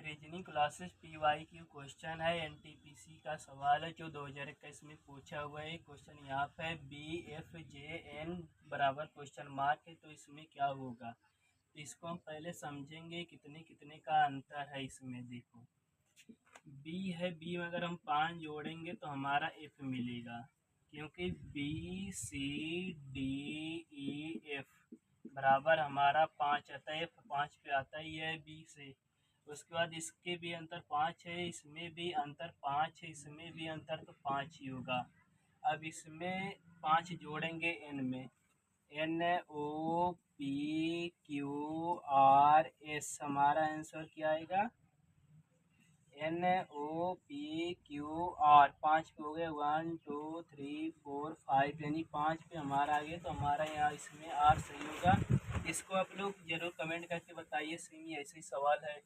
Reasoning classes PYQ question है। NTPC का सवाल है जो 2021 में पूछा हुआ है। क्वेश्चन यहाँ पे BFJN बराबर क्वेश्चन मार्क है, तो इसमें क्या होगा, तो इसको हम पहले समझेंगे कितने कितने का अंतर है। इसमें देखो B है, B में अगर हम 5 जोड़ेंगे तो हमारा F मिलेगा, क्योंकि BCDEF बराबर हमारा 5 आता है। F 5 पे आता ही है B से। उसके बाद इसके भी अंतर 5 है, इसमें भी अंतर 5 है, इसमें भी अंतर तो 5 ही होगा। अब इसमें 5 जोड़ेंगे N में, NOPQRS हमारा आंसर क्या आएगा, NOPQR 5 पे हो गए, 1 2 3 4 5 यानी 5 पे हमारा आ गया, तो हमारा यहाँ इसमें R सही होगा। इसको आप लोग जरूर कमेंट करके बताइए, सेम ही ऐसे ही सवाल है।